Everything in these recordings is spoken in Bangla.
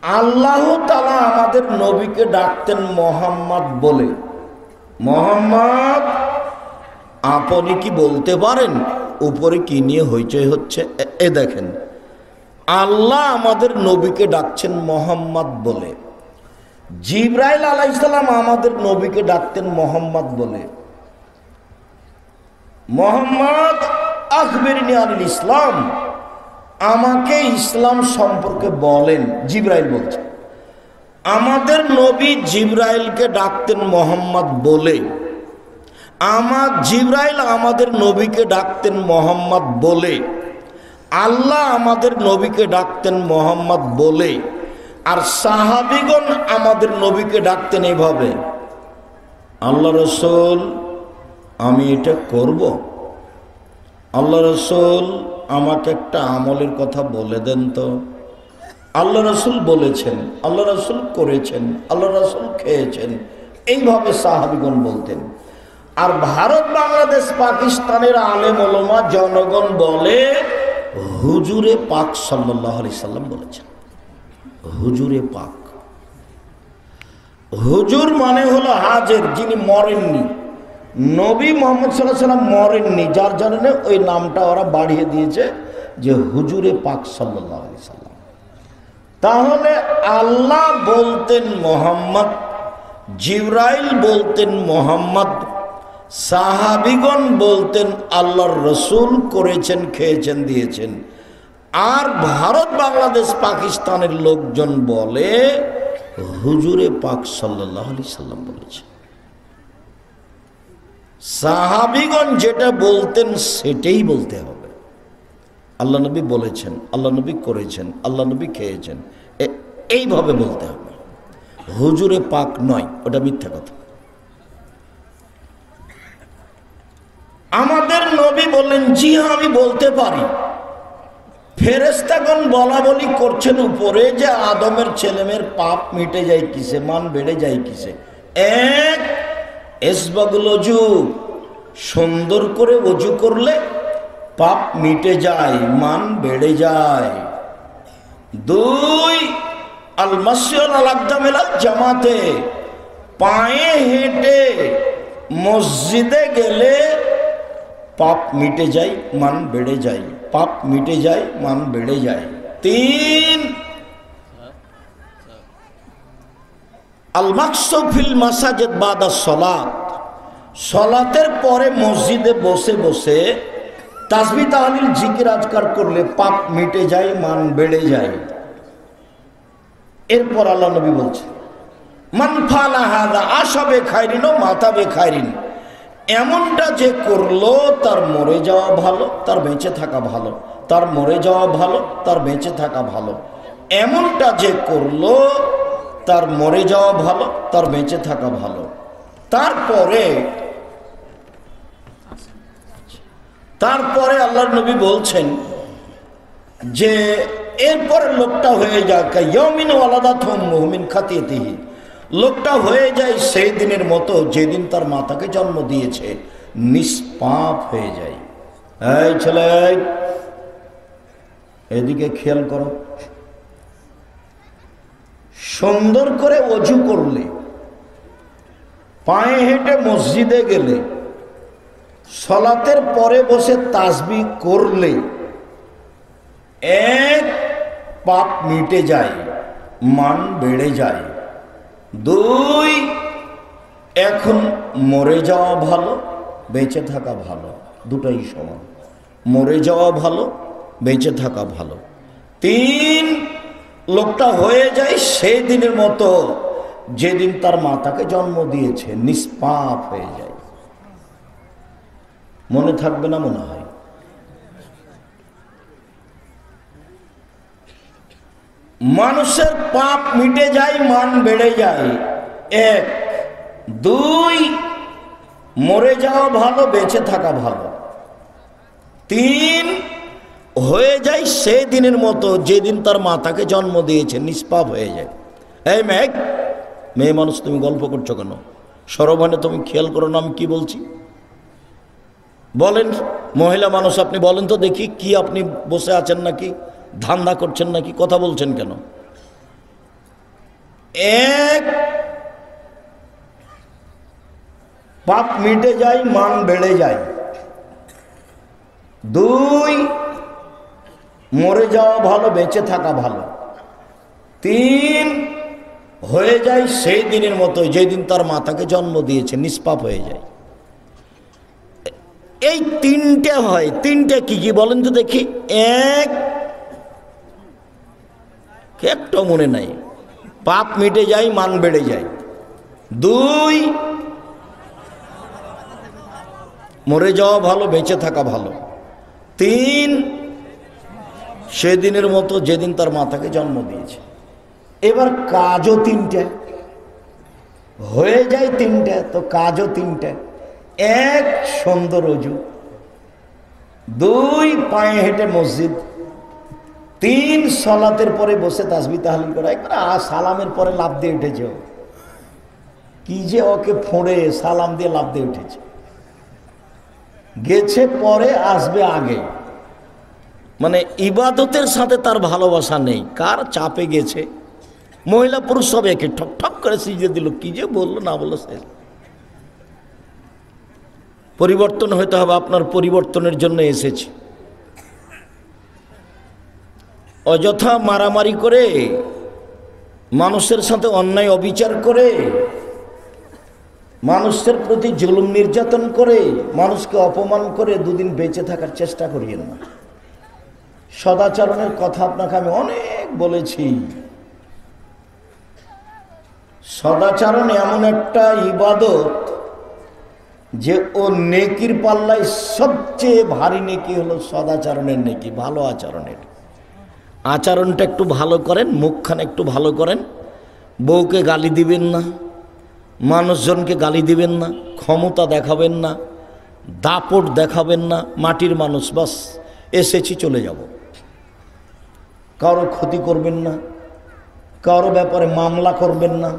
আল্লাহ তাআলা আমাদের নবীকে ডাকতেন মোহাম্মদ বলে। মোহাম্মদ, আপনি কি বলতে পারেন উপরে কি নিয়ে হইচই হচ্ছে? এ দেখেন, আল্লাহ আমাদের নবীকে ডাকছেন মোহাম্মদ বলে। জিবরাইল আলাইহিস সালাম আমাদের নবীকে ডাকতেন মোহাম্মদ বলে। মোহাম্মদ আখবিরনি আনিল ইসলাম, আমাকে ইসলাম সম্পর্কে বলেন। জিবরাইল বলছে, আমাদের নবী জিবরাইলকে ডাকতেন মোহাম্মদ বলে। জিবরাইল আমাদের নবীকে ডাকতেন মোহাম্মদ বলে। আল্লাহ আমাদের নবীকে ডাকতেন মোহাম্মদ বলে। আর সাহাবীগণ আমাদের নবীকে ডাকতেন এইভাবে, আল্লাহ রসুল আমি এটা করব, আল্লাহ রসুল আমাকে একটা আমলের কথা বলে দেন তো। আল্লাহ রসুল বলেছেন, আল্লাহ রসুল করেছেন, আল্লাহ রসুল খেয়েছেন, এইভাবে সাহাবীগণ বলতেন। আর ভারত, বাংলাদেশ, পাকিস্তানের আলেম ওলামা জনগণ বলে হুজুরে পাক সাল্লাল্লাহু আলাইহি সাল্লাম বলেছেন। হুজুরে পাক, হুজুর মানে হলো হাজের, যিনি মরেননি। নবী মুহাম্মদ সাল্লাল্লাহু আলাইহি সাল্লাম মরেননি, যার জন্য ওই নামটা ওরা বাড়িয়ে দিয়েছে যে হুজুরে পাক সাল্লাল্লাহু আলাইহি সাল্লাম। তাহলে আল্লাহ বলতেন মোহাম্মদ, জিবরাইল বলতেন মোহাম্মদ, সাহাবীগণ বলতেন আল্লাহর রসুল করেছেন, খেয়েছেন, দিয়েছেন। আর ভারত, বাংলাদেশ, পাকিস্তানের লোকজন বলে হুজুরে পাক সাল্লাল্লাহু আলাইহি সাল্লাম বলেছেন। সাহাবীগণ যেটা বলতেন সেটাই বলতে হবে। আল্লাহ নবী বলেছেন, আল্লাহ নবী করেছেন, আল্লাহ নবী খেয়েছেন, এইভাবে বলতে হবে। হুজুরে পাক নয়, ওটা মিথ্যা কথা। আমাদের নবী বললেন, জি হ্যাঁ আমি বলতে পারি। ফেরেশতাগণ বলা বলি করছেন উপরে যে আদমের ছেলেমেয়ের পাপ মিটে যায় কিসে, মান বেড়ে যায় কিসে? এক, ইসবাগুল ওযু, সুন্দর করে ওযু করলে পাপ মিটে যায়, মান বেড়ে যায়। দুই, আল মাসিউল আল আকদাম ইলা জামাতে, পায়ে হেঁটে মসজিদে গেলে পাপ মিটে যায়, মান বেড়ে যায়, পাপ মিটে যায়, মান বেড়ে যায়। তিন, আল মাকসু ফিল মাসাজিদ বাদা সলাত, সলাতের পরে মসজিদে বসে বসে তাসবিহ তাহলিল জিকির আজকার করলে পাপ মিটে যায়, মান বেড়ে যায়। এরপর আল্লাহ নবী বলছে, মান ফালা হাযা আশাবে খায়রিন ও মাতাবে খায়রিন, এমনটা যে করলো তার মরে যাওয়া ভালো, তার বেঁচে থাকা ভালো, তার মরে যাওয়া ভালো, তার বেঁচে থাকা ভালো। এমনটা যে করলো তার মরে যাওয়া ভালো, তার বেঁচে থাকা ভালো। তারপরে আল্লাহর নবী বলছেন যে এরপর লোকটা হয়ে যায় ইয়াউমিন ওয়ালাদাতহু মুমিন খাতিয়াতিহি, লোকটা হয়ে যায় সেই দিনের মতো যেদিন তার মাতাকে জন্ম দিয়েছে, নিষ্পাপ হয়ে যায়। এই ছেলে, এদিকে খেয়াল করো। সুন্দর করে ওযু করলে, পায়ে হেঁটে মসজিদে গেলে, সলাতের পরে বসে তাসবিহ করলে এক, পাপ মিটে যায়, মান বেড়ে যায়। দুই, এখন মরে যাওয়া ভালো, বেঁচে থাকা ভালো, দুটাই সমান। মরে যাওয়া ভালো, বেঁচে থাকা ভালো। তিন, লোকটা হয়ে যায় সেই দিনের মতো যেদিন তার মাতাকে জন্ম দিয়েছে, নিষ্পাপ হয়ে যায়। মনে থাকবে না মনে হয়? মানুষের পাপ মিটে যায়, মান বেড়ে যায়। এক। দুই, মরে যাওয়া ভালো, বেঁচে থাকা ভালো। তিন, হয়ে যায় সেই দিনের মতো যেদিন তার মাতাকে জন্ম দিয়েছে, নিষ্পাপ হয়ে যায়। এই মেয়ে মানুষ, তুমি গল্প করছো কেন? সরবানে তুমি খেয়াল করো না আমি কি বলছি? বলেন, মহিলা মানুষ আপনি বলেন তো দেখি, কি আপনি বসে আছেন নাকি, ধান্দা করছেন নাকি, কথা বলছেন কেন? এক, পাপ মিটে যায়, মান বেড়ে যায়। দুই, মরে যাওয়া ভালো, বেঁচে থাকা ভালো। তিন, হয়ে যায় সেই দিনের মতো যেদিন তার মাতাকে জন্ম দিয়েছে, নিষ্পাপ হয়ে যায়। এই তিনটে হয়। তিনটে কি কি বলেন তো দেখি? এক, একটা মনে নাই, পাপ মিটে যায়, মান বেড়ে যায়। দুই, মরে যাওয়া ভালো, বেঁচে থাকা ভালো। তিন, সেদিনের মতো যেদিন তার মাতাকে জন্ম দিয়েছে। এবার কাজও তিনটে, হয়ে যায় তিনটে, তো কাজও তিনটে। এক, সুন্দর অজু। দুই, পায়ে হেঁটে মসজিদ। তিন, সালাতের পরে বসে তাসবিহ তাহলিল করা। একবার সালামের পরে লাফ দিয়ে উঠেছে, কি যে ওকে ফোঁড়ে সালাম দিয়ে লাফ দিয়ে উঠেছে। গেছে পরে, আসবে আগে। মানে ইবাদতের সাথে তার ভালোবাসা নেই। কার চাপে গেছে, মহিলা পুরুষ সব একে ঠক ঠক করে সিজদে দিল, কি যে বললো না বললো শেষ। পরিবর্তন হতে হবে, আপনার পরিবর্তনের জন্য এসেছে। অযথা মারামারি করে, মানুষের সাথে অন্যায় অবিচার করে, মানুষের প্রতি জুলুম নির্যাতন করে, মানুষকে অপমান করে দুদিন বেঁচে থাকার চেষ্টা করিয়েন না। সদাচরণের কথা আপনাকে আমি অনেক বলেছি। সদাচরণ এমন একটা ইবাদত যে ও নেকির পাল্লায় সবচেয়ে ভারী নেকি হলো সদাচরণের নেকি, ভালো আচরণের। আচরণটা একটু ভালো করেন, মুখখানে একটু ভালো করেন, বউকে গালি দিবেন না, মানুষজনকে গালি দিবেন না, ক্ষমতা দেখাবেন না, দাপট দেখাবেন না। মাটির মানুষ, বাস এসেছি চলে যাব। কারো ক্ষতি করবেন না, কারো ব্যাপারে মামলা করবেন না,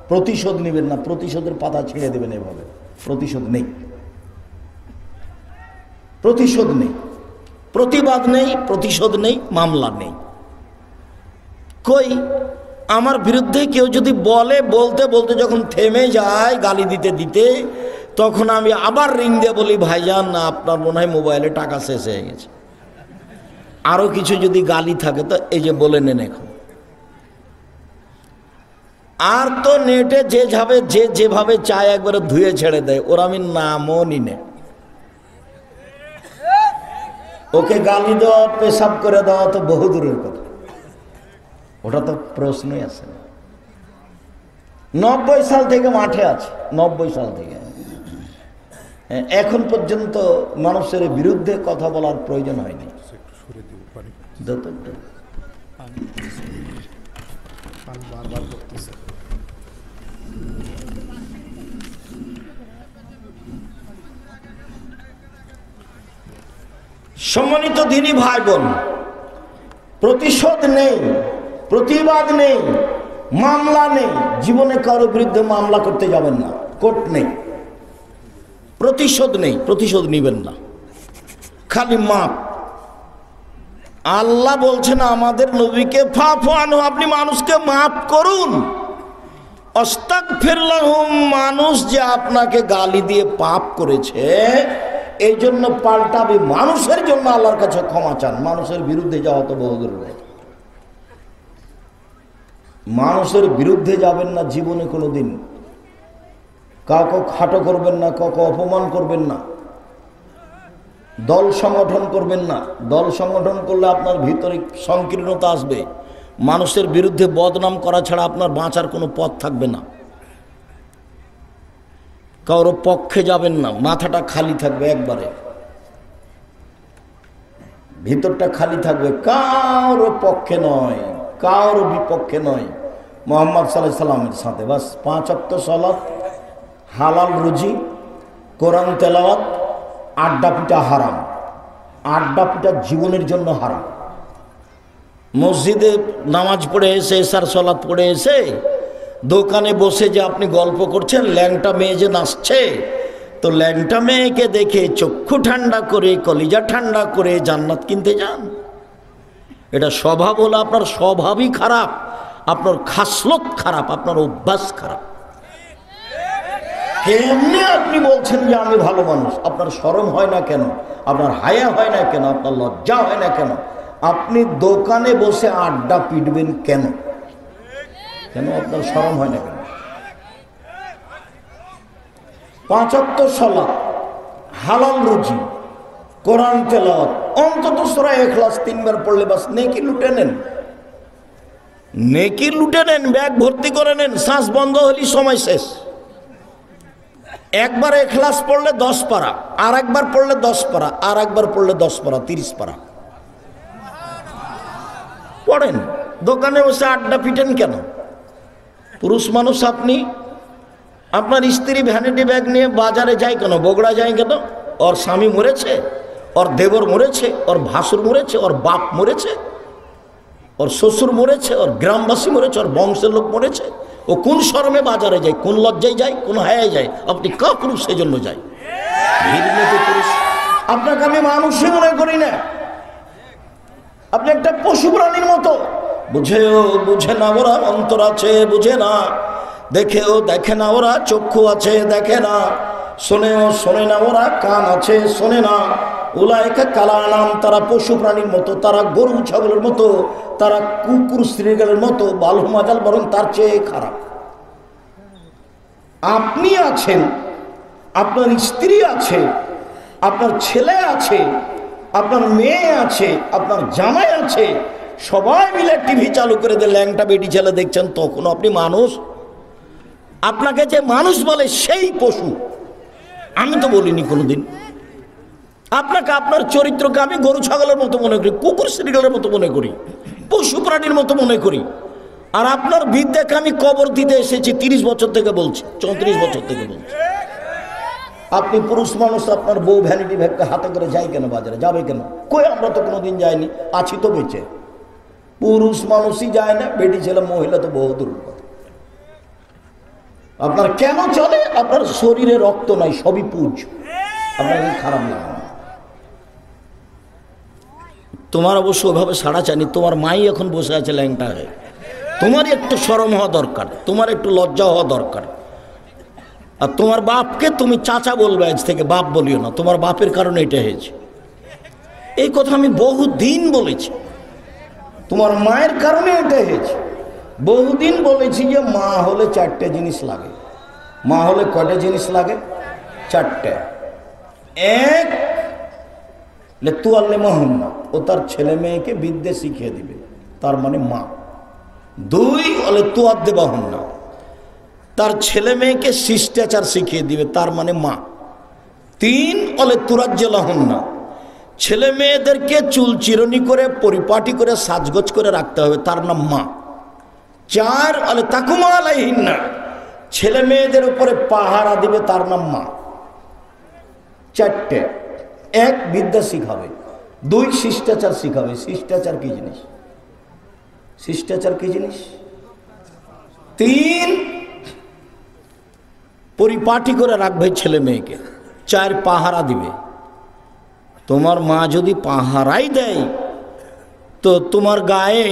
প্রতিশোধ নেবেন না, প্রতিশোধের পাতা ছেড়ে দেবেন। এভাবে প্রতিশোধ নেই, প্রতিশোধ নেই, প্রতিবাদ নেই, প্রতিশোধ নেই, মামলা নেই। কই আমার বিরুদ্ধে কেউ যদি বলে, বলতে বলতে যখন থেমে যায় গালি দিতে দিতে, তখন আমি আবার রিং দিয়ে বলি, ভাইজান না আপনার মনে হয় মোবাইলে টাকা শেষ হয়ে গেছে। আরো কিছু যদি গালি থাকে তো এই যে বলে নেন এখন। আর তো নেটে যেভাবে চায় একবারে ধুয়ে ছেড়ে দেয়, ওর আমি নামও নিনে। ওকে গালি দেওয়া, পেশাব করে দেওয়া তো বহু দূরের কথা, ওটা তো প্রশ্নই আসে না। 90 সাল থেকে মাঠে আছে, 90 সাল থেকে এখন পর্যন্ত মানুষের বিরুদ্ধে কথা বলার প্রয়োজন হয়নি। সম্মানিত দিনী ভাই বোন, প্রতিশোধ নেই, প্রতিবাদ নেই, মামলা নেই। জীবনে কারো বিরুদ্ধে মামলা করতে যাবেন না, কোর্ট নেই। প্রতিশোধ নেই, প্রতিশোধ নিবেন না, খালি মাপ। আল্লাহ বলছেন আমাদের নবীকে, ফাফু আনহু, আপনি মানুষকে মাফ করুন। আস্তাগফিরলাহুম, মানুষ যে আপনাকে গালি দিয়ে পাপ করেছে এই জন্য পাল্টাবে, মানুষের জন্য আল্লাহর কাছে ক্ষমা চান। মানুষের বিরুদ্ধে যাওয়া তো বহুদূর রয়েছে। মানুষের বিরুদ্ধে যাবেন না জীবনে কোনোদিন। কাউকে খাটো করবেন না, কাউকে অপমান করবেন না, দল সংগঠন করবেন না। দল সংগঠন করলে আপনার ভিতরে সংকীর্ণতা আসবে। মানুষের বিরুদ্ধে বদনাম করা ছাড়া আপনার বাঁচার কোনো পথ থাকবে না। কারো পক্ষে যাবেন না, মাথাটা খালি থাকবে, একবারে ভিতরটা খালি থাকবে, কারো পক্ষে নয়, কারো বিপক্ষে নয়। মুহাম্মদ সাল্লাল্লাহু আলাইহি সাল্লামের সাথে বাস 5 ওয়াক্ত সালাত, হালাল রুজি, কোরআন তেলাওয়াত, আড্ডা পিটা হারাম। আড্ডা পিটা জীবনের জন্য হারাম। মসজিদে নামাজ পড়ে এসে, এশার সালাত পড়ে এসে দোকানে বসে যে আপনি গল্প করছেন, ল্যাংটা মেয়ে যে নাচছে, তো ল্যাংটা মেয়েকে দেখে চক্ষু ঠান্ডা করে, কলিজা ঠান্ডা করে জান্নাত কিনতে যান। এটা স্বভাব হলো আপনার স্বভাবই খারাপ। আপনার খাসলত খারাপ, আপনার অভ্যাস খারাপ। কেমনি আপনি বলছেন যে আমি ভালো মানুষ? আপনার শরম হয় না কেন? আপনার হায়া হয় না কেন? আপনার লজ্জা হয় না কেন? আপনি দোকানে বসে আড্ডা পিটবেন কেন? কেন আপনার শরম হয় না কেন? 5 ওয়াক্ত সালাত, হালাল রুজি, কোরআন তেলাওয়াত, অন্তত সূরা ইখলাস 3 বার পড়লে বাস নেকি লুটে নেন। নেকি লুটে নেন, ব্যাগ ভর্তি করে নেন, শ্বাস বন্ধ হলেই সময় শেষ। একবার ইখলাস পড়লে 10 পারা, আর একবার পড়লে 10 পারা, আর একবার পড়লে 10 পারা, 30 পারা পড়েন। দোকানে বসে আড্ডা পিটেন কেন? পুরুষ মানুষ আপনি, আপনার স্ত্রী ভ্যানিটি ব্যাগ নিয়ে বাজারে যায় কেন? বগুড়া যায় কেন? ওর স্বামী মরেছে, ওর দেবর মরেছে, ওর ভাসুর মরেছে, ওর বাপ মরেছে, ওর শ্বশুর মরেছে, ওর গ্রামবাসী মরেছে, ওর বংশের লোক মরেছে। ও কোন শরমে বাজারে যায়? কোন লজ্জায় যায়? কোন হায়ায় যায়? আপনি কা পুরুষ সেজন্য যায়? পুরুষ আপনাকে আমি মানুষই মনে করি না, আপনি একটা পশু প্রাণীর মতো। বুঝেও বুঝে না ওরা, অন্তর আছে বুঝে না, দেখেও দেখে না ওরা, চক্ষু আছে দেখে না, শোনেও শোনে না ওরা, কান আছে শোনে না। উলাইকা কালানাম, তারা পশু প্রাণীর মতো, তারা গরু ছাগলের মতো, তারা কুকুর শ্রীগালের মতো, বালুমাজাল বরং তার চেয়ে খারাপ। আপনি আছেন, আপনার স্ত্রী আছে, আপনার ছেলে আছে, আপনার মেয়ে আছে, আপনার জামাই আছে, সবাই মিলে টিভি চালু করে দিয়ে ল্যাংটা বেটি ছেলে দেখছেন, তখন আপনি মানুষ? আপনাকে যে মানুষ বলে সেই পশু। আমি তো বলিনি কোনোদিন আপনাকে। আপনার চরিত্রকে আমি গরু ছাগলের মতো মনে করি, কুকুর শ্রীগালের মতো মনে করি, পশু প্রাণীর মতো মনে করি। আর আপনার বিদ্যাকে আমি কবর দিতে এসেছি 30 বছর থেকে বলছি, 34 বছর থেকে বলছি। আপনি পুরুষ মানুষ, আপনার বউ ভ্যানিটি ব্যাগকে হাতে করে যায় কেন বাজারে? যাবে কেন? কই, আমরা তো কোনোদিন যাইনি, আছি তো বেঁচে। পুরুষ মানুষই যায় না, বেটি ছেলে মহিলা তো বহু দূর কথা। আপনার কেন চলে? আপনার শরীরে রক্ত নাই, সবই পুজ। আপনার খারাপ লাগে না? তোমার অবশ্য ওইভাবে সাড়া চাইনি, তোমার মাই এখন বসে আছে ল্যাংটা হয়ে। তোমারই একটু শরম হওয়া দরকার, তোমার একটু লজ্জা হওয়া দরকার। আর তোমার বাপকে তুমি চাচা বলবে আজ থেকে, বাপ বলিও না। তোমার বাপের কারণে এটা হয়েছে। এই কথা আমি বহুদিন বলেছি। তোমার মায়ের কারণে এটা হয়েছে। বহুদিন বলেছি যে মা হলে 4টে জিনিস লাগে। মা হলে কয়টা জিনিস লাগে? 4টে। এক, লেতুয়াল্লে মাহুন্না, ও তার ছেলে মেয়েকে বিদ্যে শিখিয়ে দিবে, তার মানে মা। 2, লেতুয়াদ্দে বাহুন্না, তার ছেলে মেয়েকে শিষ্টাচার শিখিয়ে দিবে, তার মানে মা। 3, লেতুরাজ্জলাহুন্না, ছেলে মেয়েদেরকে চুল চিরনি করে পরিপাটি করে সাজগোজ করে রাখতে হবে, তার নাম মা। 4, তাকুমা আলাইহিন্না, ছেলে মেয়েদের উপরে পাহারা দিবে, তার নাম মা। 4টে। 1, বিদ্যা শিখাবে। 2, শিষ্টাচার শিখাবে। শিষ্টাচার কি জিনিস? শিষ্টাচার কি জিনিস? 3, পরিপাটি করে রাখবে ছেলে মেয়েকে। 4, পাহারা দিবে। তোমার মা যদি পাহারাই দেয় তো তোমার গায়ে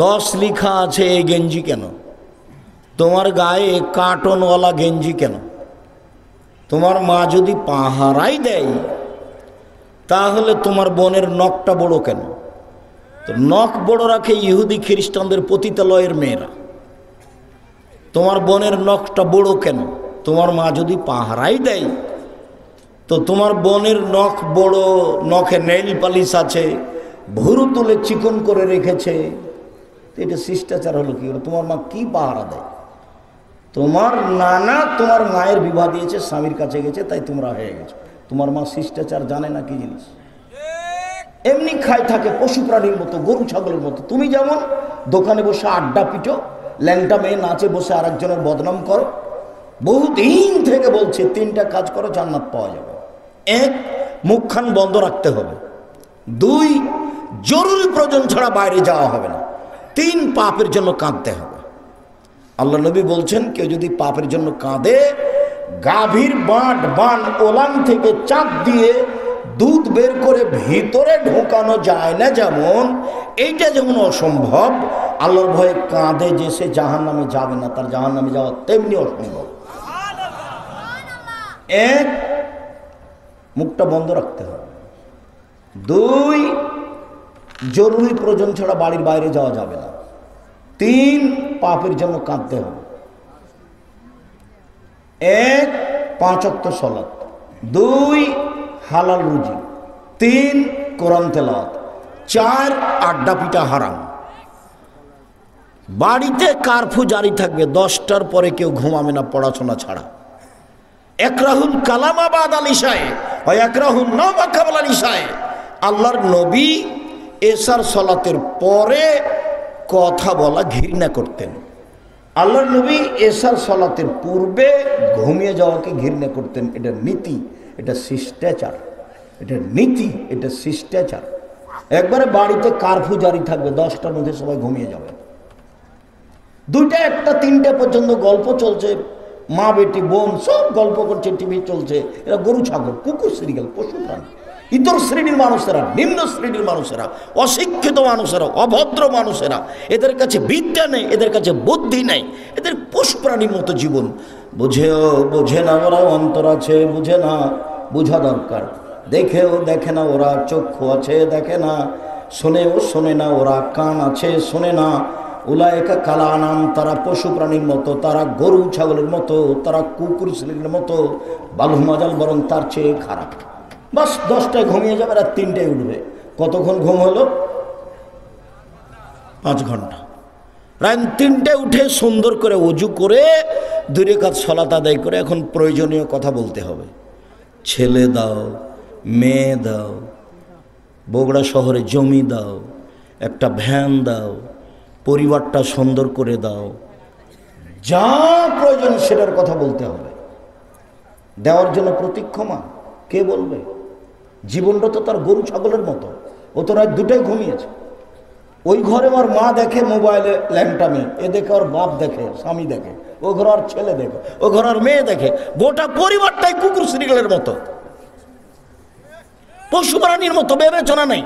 10 লেখা আছে এই গেঞ্জি কেন? তোমার গায়ে কার্টনওয়ালা গেঞ্জি কেন? তোমার মা যদি পাহারাই দেয় তাহলে তোমার বোনের নখটা বড় কেন? তো নখ বড় রাখে ইহুদি খ্রিস্টানদের পতিতালয়ের মেয়েরা। তোমার বোনের নখটা বড় কেন? তোমার মা যদি পাহারাই দেয় তো তোমার বোনের নখ বড়, নখে নেইল পালিশ আছে, ভুরু তুলে চিকন করে রেখেছে। এটা শিষ্টাচার হলো কি? তোমার মা কি পাহারা দেয়? তোমার নানা তোমার মায়ের বিবাহ দিয়েছে, স্বামীর কাছে গেছে, তাই তোমরা হয়ে গেছো। তোমার মা শিষ্টাচার জানে না কি জিনিস? এমনি খাই থাকে পশু প্রাণীর মতো, গরু ছাগলের মতো। তুমি যেমন দোকানে বসে আড্ডা পিটো, ল্যাংটা মেয়ে নাচে বসে আরেকজনের বদনাম করো। বহুদিন থেকে বলছে 3টা কাজ করো, জান্নাত পাওয়া যাবে। 1, মুখখান বন্ধ রাখতে হবে। 2, জরুরি প্রয়োজন ছাড়া বাইরে যাওয়া হবে না। 3, পাপের জন্য কাঁদতে হবে। আল্লাহ নবী বলছেন, কেউ যদি পাপের জন্য কাঁদে, গাভীর বান ওলান থেকে চাপ দিয়ে দুধ বের করে ভিতরে ঢোকানো যায় না, যেমন এইটা যেমন অসম্ভব, আল্লাহর ভয়ে কাঁদে যে সে জাহান্নামে যাবে না, তার জাহান্নামে যাওয়া তেমনি অসম্ভব। এক, মুখটা বন্ধ রাখতে হবে। দুই, জরুরি প্রয়োজন ছাড়া বাড়ির বাইরে যাওয়া যাবে না। তিন, পাপের জন্য কাঁদতে হবে। এক, 5 ওয়াক্ত সালাত। দুই, হালাল রুজি। তিন, কোরআন তেলাওয়াত। চার, আড্ডা পিটা হারাম। বাড়িতে কারফিউ জারি থাকবে, 10টার পরে কেউ ঘুমাবে না পড়াশোনা ছাড়া। একরাহুল কালামা বাদাল ইশায়ে ওয়া একরাহুন নাওমা কাবলাল ইশায়ে। আল্লাহর নবী এশার সালাতের পরে কথা বলা ঘৃণা করতেন। আল্লাহর নবী এশার সালাতের পূর্বে ঘুমিয়ে যাওয়াকে ঘৃণা করতেন। এটা নীতি, এটা শিষ্টাচার, এটা নীতি, এটা শিষ্টাচার। একবারে বাড়িতে কারফিউ জারি থাকবে, 10টার মধ্যে সবাই ঘুমিয়ে যাবে। 2টা, 1টা, 3টে পর্যন্ত গল্প চলছে, মা বেটি বোন সব গল্প করছে, টিভি চলছে। এরা গরু ছাগল, কুকুর শ্রীগাল, পশু প্রাণী। ইতর শ্রেণীর মানুষেরা, নিম্ন শ্রেণীর মানুষেরা, অশিক্ষিত মানুষেরা, অভদ্র মানুষেরা, এদের কাছে বিদ্যা নেই, এদের কাছে বুদ্ধি নেই, এদের পশু প্রাণীর মতো জীবন। বোঝে না ওরা, অন্তর আছে বুঝে না, বোঝা দরকার। দেখেও দেখে না ওরা, চক্ষু আছে দেখে না, শোনেও শোনে না ওরা, কান আছে শোনে না। উলায়েকা কালা নাম, তারা পশু প্রাণীর মতো, তারা গরু ছাগলের মতো, তারা কুকুর শ্রেণীর মতো, বালুমাজাল বরং তার চেয়ে খারাপ। বাস 10টায় ঘুমিয়ে যাবে, রাত 3টায় উঠবে। কতক্ষণ ঘুম হলো? 5 ঘন্টা। রাত 3টায় উঠে সুন্দর করে ওযু করে 2 রাকাত সালাত আদায় করে এখন প্রয়োজনীয় কথা বলতে হবে। ছেলে দাও, মেয়ে দাও, বগুড়া শহরে জমি দাও, একটা ভ্যান দাও, পরিবারটা সুন্দর করে দাও, যা প্রয়োজন সেটার কথা বলতে হবে। দেওয়ার জন্য প্রতীক্ষমান কে বলবে? জীবনটা তো তার গরু ছাগলের মতো। ও তো রাত 2টায় ঘুমিয়েছে। ওই ঘরে ওর মা দেখে মোবাইলে ল্যাংটামি, এ দেখে ওর বাপ দেখে, স্বামী দেখে, ও ঘরে ওর ছেলে দেখে, ও ঘরে ওর মেয়ে দেখে। গোটা পরিবারটাই কুকুর শ্রীগালের মতো, পশু প্রাণীর মতো। বিবেচনা নেই,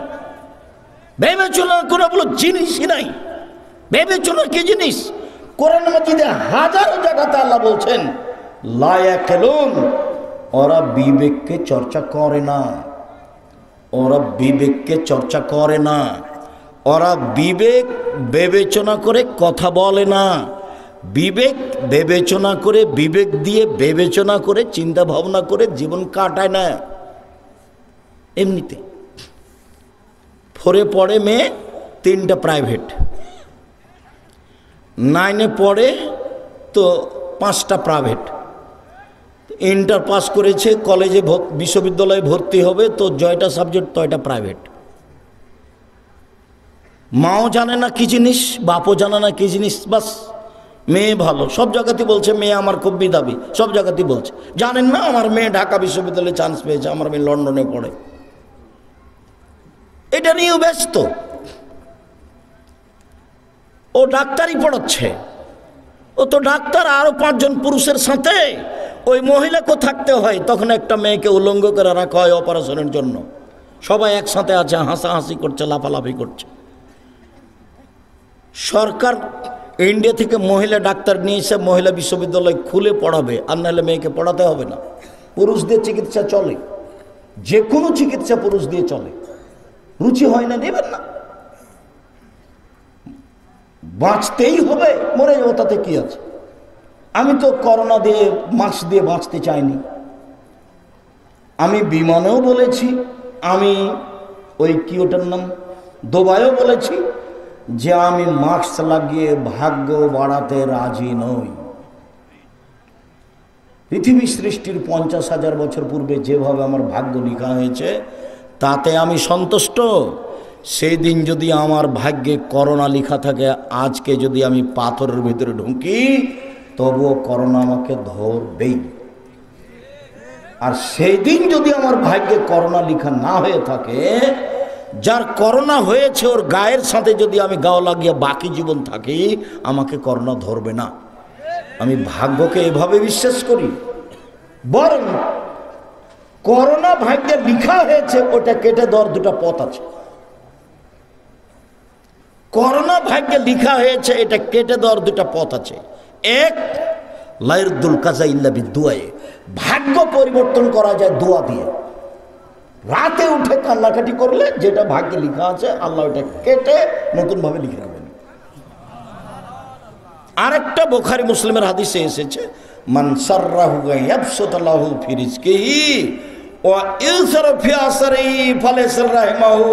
বিবেচনা করে বলো জিনিসই নাই। বিবেচনা কি জিনিস? কোরআন মাজিদে হাজারো জায়গাতে আল্লাহ বলছেন লা ইয়াকিলুন, ওরা বিবেককে চর্চা করে না, ওরা বিবেককে চর্চা করে না, ওরা বিবেক বিবেচনা করে কথা বলে না, বিবেক বিবেচনা করে, বিবেক দিয়ে বিবেচনা করে, চিন্তা ভাবনা করে জীবন কাটায় না। এমনিতে 4-এ পড়ে মেয়ে, 3টা প্রাইভেট, 9-এ পড়ে তো 5টা প্রাইভেট, ইন্টার পাস করেছে, কলেজে বিশ্ববিদ্যালয়ে ভর্তি হবে তো 6টা সাবজেক্ট, 6টা প্রাইভেট। মাও জানে না কি জিনিস, বাপও জানে না কি জিনিস। বাস মেয়ে ভালো, সব জায়গাতে বলছে মেয়ে আমার খুব মেধাবী, সব জায়গাতে বলছে। জানেন না আমার মেয়ে ঢাকা বিশ্ববিদ্যালয়ে চান্স পেয়েছে, আমার মেয়ে লন্ডনে পড়ে। এটা নিয়েও ব্যস্ত। ও ডাক্তারি পড়াচ্ছে, ও তো ডাক্তার, আরো 5 জন পুরুষের সাথে ওই মহিলাকেও থাকতে হয়। তখন একটা মেয়েকে উলঙ্গ করে রাখা হয় অপারেশনের জন্য। সবাই একসাথে আছে, হাসাহাসি করছে, লাফালাফি করছে। সরকার ইন্ডিয়া থেকে মহিলা ডাক্তার নিয়ে এসে মহিলা বিশ্ববিদ্যালয় খুলে পড়াবে, আর নাহলে মেয়েকে পড়াতে হবে না। পুরুষ দিয়ে চিকিৎসা চলে, যে কোনো চিকিৎসা পুরুষ দিয়ে চলে। রুচি হয় না, নেবেন না। বাঁচতেই হবে, মরে যাবো, তাতে কি আছে? আমি তো করোনা দিয়ে, মাস্ক দিয়ে বাঁচতে চাইনি। আমি বিমানেও বলেছি, আমি ওই কি ওটার নাম দুবাইও বলেছি যে আমি মাস্ক লাগিয়ে ভাগ্য বাড়াতে রাজি নই। পৃথিবী সৃষ্টির 50,000 বছর পূর্বে যেভাবে আমার ভাগ্য লেখা হয়েছে তাতে আমি সন্তুষ্ট। সেই দিন যদি আমার ভাগ্যে করোনা লেখা থাকে, আজকে যদি আমি পাথরের ভিতরে ঢুকি তবুও করোনা আমাকে ধরবেই। আর সেই দিন যদি আমার ভাগ্যে করোনা লেখা না হয়ে থাকে, যার করোনা হয়েছে ওর গায়ের সাথে যদি আমি গাও লাগিয়ে বাকি জীবন থাকি, আমাকে করোনা ধরবে না। আমি ভাগ্যকে এভাবে বিশ্বাস করি। বরং করোনা ভাগ্যে লেখা হয়েছে, ওটা কেটে দেওয়ার 2টা পথ আছে। করোনা ভাগ্যে লিখা হয়েছে, এটা কেটে দেওয়ার দুটা পথ আছে। এক, লাইরদুল কাজা ইল্লা বিদুয়ায়ে, ভাগ্য পরিবর্তন করা যায় দোয়া দিয়ে। রাতে উঠে কান্নাকাটি করলে যেটা ভাগ্যে লেখা আছে আল্লাহ ওটা কেটে নতুন ভাবে লিখে রাখবেন। আরেকটা বুখারী মুসলিমের হাদিসে এসেছে, মান সাররাহু ইয়াবসুতাল্লাহু ফি রিজকিহি ওয়া ইউসরা ফি আসরিহি ফালাইসা রাহিমাহু,